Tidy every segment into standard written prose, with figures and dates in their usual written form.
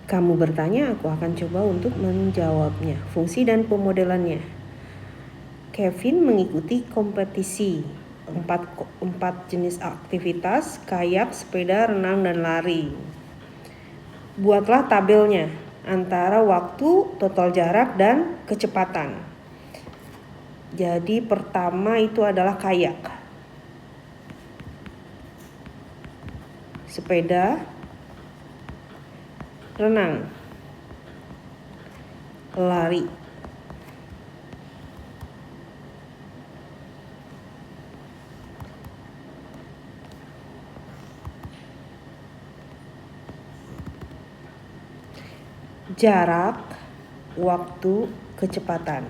Kamu bertanya, aku akan coba untuk menjawabnya. Fungsi dan pemodelannya. Kevin mengikuti kompetisi 4 jenis aktivitas: kayak, sepeda, renang, dan lari. Buatlah tabelnya antara waktu, total jarak, dan kecepatan. Jadi pertama itu adalah kayak, sepeda, renang, lari. Jarak, waktu, kecepatan.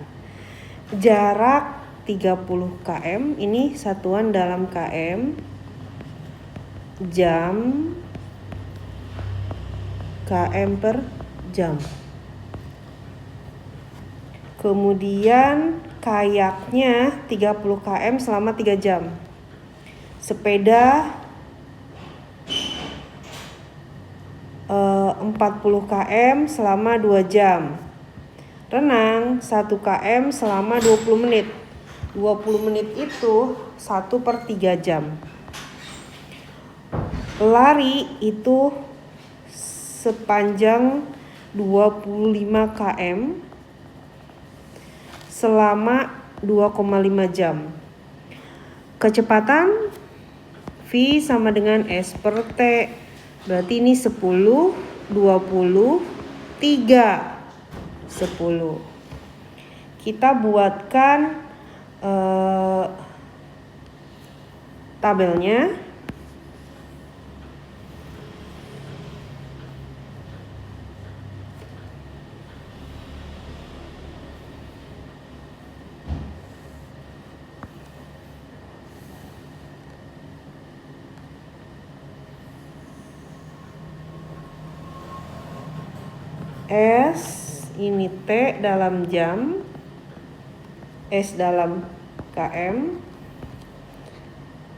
Jarak 30 km, ini satuan dalam km. Jam, km per jam. Kemudian kayaknya 30 km selama 3 jam. Sepeda 40 km selama 2 jam. Renang 1 km selama 20 menit. 20 menit itu 1/3 jam. Lari itu sepanjang 25 km selama 2,5 jam. Kecepatan V sama dengan S per T. Berarti ini 10, 20, 3, 10. Kita buatkan tabelnya. S ini T dalam jam, S dalam km.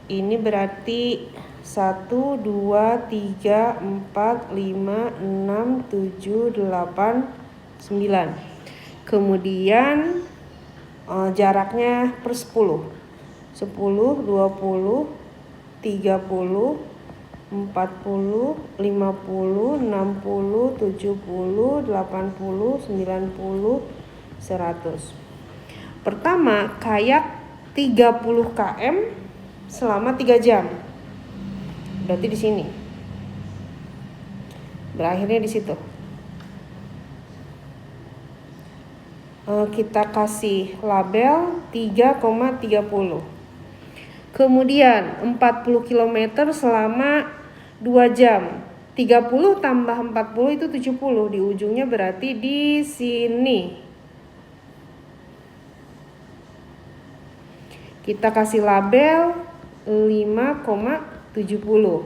Ini berarti 1, 2, 3, 4, 5, 6, 7, 8, 9. Kemudian jaraknya per 10. 10, 20, 30, 40, 50, 60, 70, 80, 90, 100. Pertama, kayak 30 km selama 3 jam. Berarti di sini. Berakhirnya di situ. Kita kasih label 3,30. Kemudian 40 km selama 2 jam. 30 tambah 40 itu 70. Di ujungnya berarti di sini. Kita kasih label 5,70.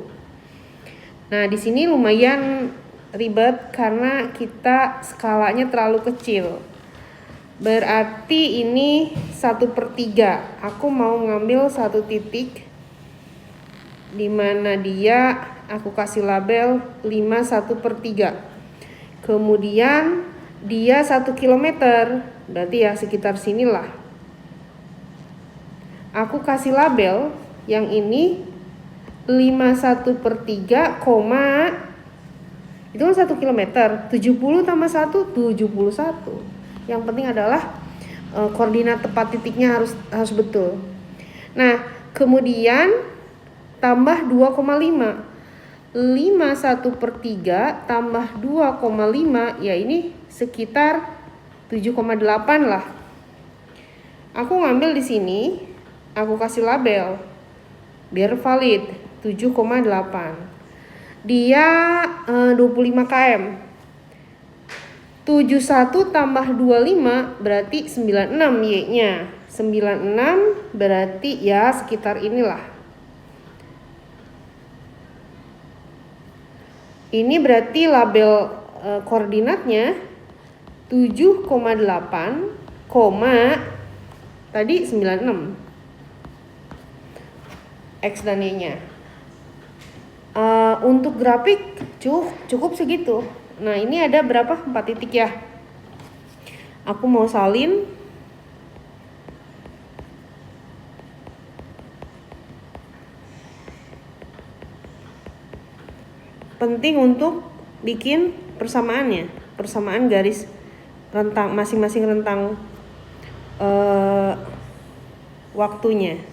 Nah, di sini lumayan ribet karena kita skalanya terlalu kecil. Berarti ini 1/3. Aku mau ngambil satu titik di mana dia aku kasih label 5 1/3. Kemudian dia 1 km. Berarti ya sekitar sinilah. Aku kasih label yang ini 5 1/3, itu kan 1 km. 70 tambah 1, 71. Yang penting adalah koordinat tepat titiknya harus betul. Nah, kemudian tambah 2,5. 5 1/3 tambah 2,5, ya ini sekitar 7,8 lah. Aku ngambil di sini, aku kasih label biar valid 7,8. Dia 25 km. 71 tambah 25 berarti 96 Y-nya. 96 berarti ya sekitar inilah. Ini berarti label koordinatnya 7,8, tadi 96. X dan Y-nya. Untuk grafik cukup segitu. Nah, ini ada berapa? 4 titik ya. Aku mau salin. Penting untuk bikin persamaannya, persamaan garis rentang masing-masing rentang waktunya.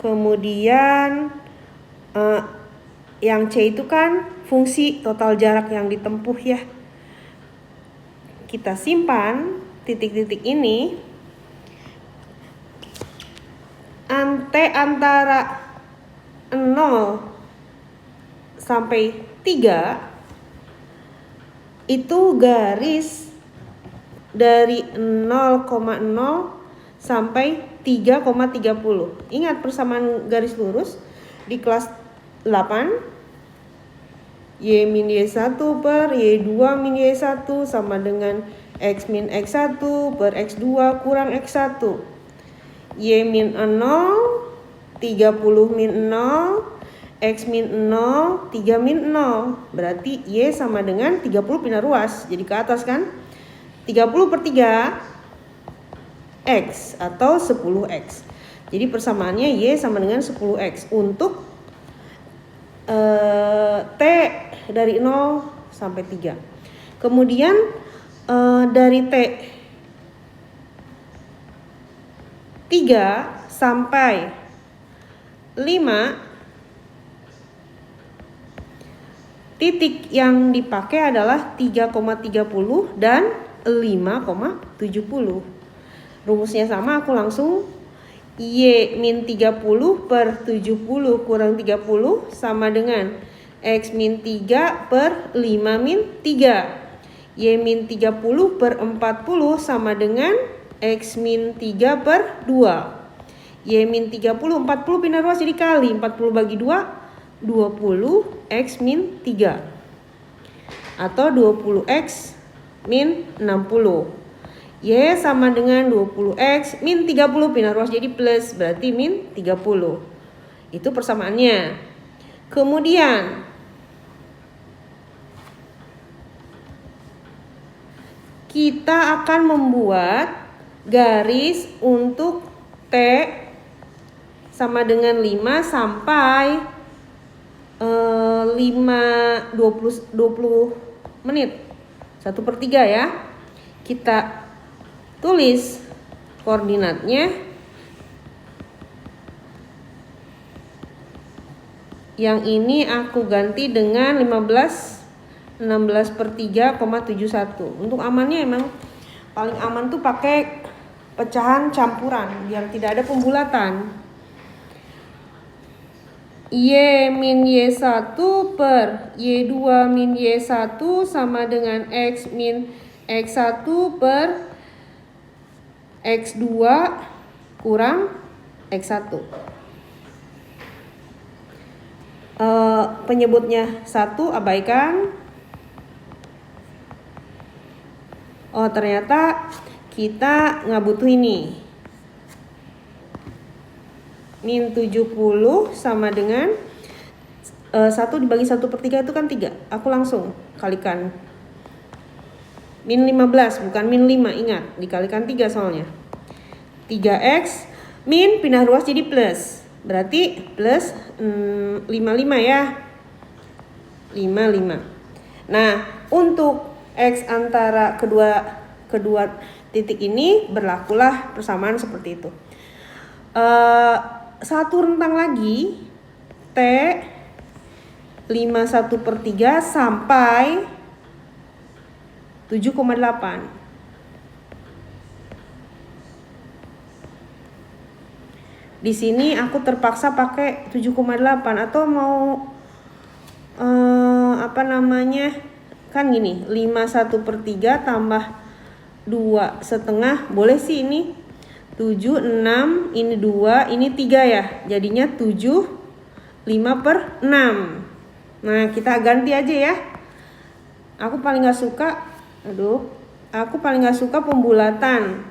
Kemudian yang C itu kan fungsi total jarak yang ditempuh ya. Kita simpan titik-titik ini. Antara 0 sampai 3 itu garis dari 0,0 sampai 3,30. Ingat persamaan garis lurus di kelas 8, Y min Y1 per Y2 min Y1 sama dengan X min X1 per X2 kurang X1. Y min 0, 30 min 0, X min 0, 3 min 0. Berarti Y sama dengan 30 pindah ruas. Jadi ke atas kan? 30 per 3 X atau 10X. Jadi persamaannya Y sama dengan 10X untuk T dari 0 sampai 3. Kemudian dari T 3 sampai 5 titik yang dipakai adalah 3,30 dan 5,70. Rumusnya sama, aku langsung Y min 30 per 70 kurang 30 sama dengan X min 3 per 5 min 3. Y min 30 per 40 sama dengan X min 3 per 2. Y min 30, 40 pindah ruas jadi kali 40 bagi 2, 20 X min 3 atau 20X min 60. Y sama dengan 20X min 30 pindah ruas jadi plus, berarti min 30. Itu persamaannya. Kemudian kita akan membuat garis untuk T sama dengan 5 sampai 20 menit. 1/3 ya. Kita tulis koordinatnya. Yang ini aku ganti dengan 16/3,71. Untuk amannya emang paling aman tuh pakai pecahan campuran biar tidak ada pembulatan. Y min Y1 per Y2 min Y1 sama dengan X min X1 per X2 kurang X1. Penyebutnya 1 abaikan. Oh, ternyata kita nggak butuh ini. Min 70 sama dengan 1 dibagi 1/3 itu kan 3. Aku langsung kalikan. Min 15 bukan min 5, ingat. Dikalikan 3 soalnya. 3X min pindah ruas jadi plus. Berarti plus 55 ya. 55. Nah, untuk X antara kedua titik ini berlakulah persamaan seperti itu. Satu rentang lagi T 51/3 sampai 7,8. Di sini aku terpaksa pakai 7,8 atau mau kan gini, 51/3 tambah 2,5 boleh sih ini 7, 6, ini 2, ini 3 ya. Jadinya 7, 5/6. Nah, kita ganti aja ya. Aku paling gak suka pembulatan.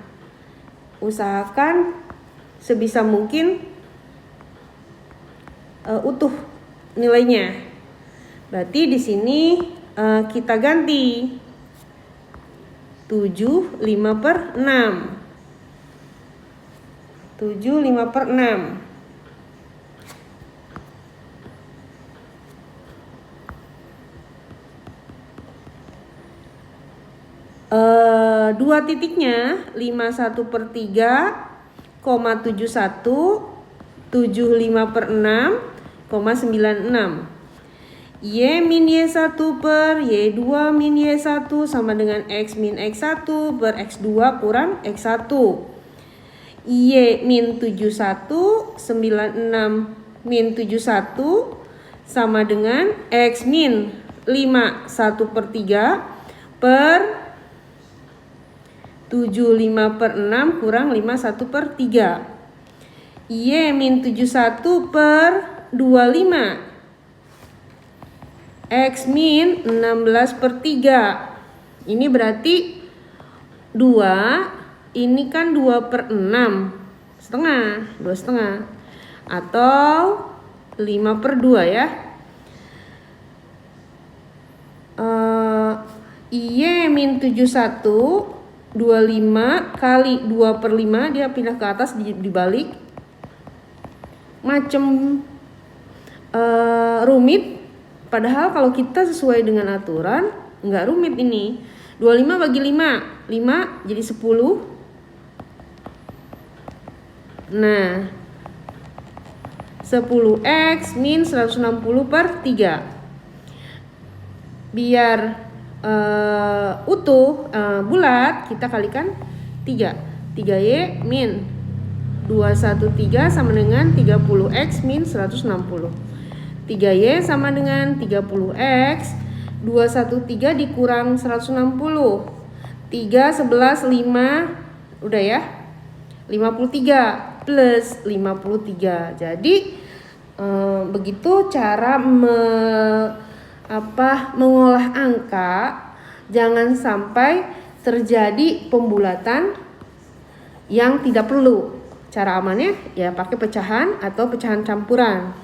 Usahakan sebisa mungkin utuh nilainya. Berarti di sini kita ganti 7 5 per 6. 7 5 per 6. Dua titiknya 51 per 3, 71, 75 per 6, 96. Y min Y1 per Y2 min Y1 sama dengan X min X1 per X2 kurang X1. Y min 71, 96 min 71 sama dengan X min 51 per 3 per 75 per 6 kurang 51 per 3. Y min 71 per 25. X min 16 per 3. Ini berarti 2. Ini kan 2 per 6. Setengah. 2 setengah. Atau 5 per 2 ya. Y min 71 25 kali 2 per 5, dia pindah ke atas dibalik. Macam rumit, padahal kalau kita sesuai dengan aturan nggak rumit ini. 25 bagi 5, 5 jadi 10. Nah, 10x min 160 per 3. Biar utuh, bulat, kita kalikan 3. 3y min 213 sama dengan 30x min 160. 3y sama dengan 30x, 213 dikurang 160. 3, 11, 5, udah ya, 53 plus 53. Jadi begitu cara mengolah angka. Jangan sampai terjadi pembulatan yang tidak perlu. Cara amannya ya pakai pecahan atau pecahan campuran.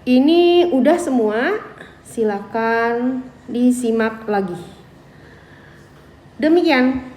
Ini udah semua, silakan disimak lagi. Demikian.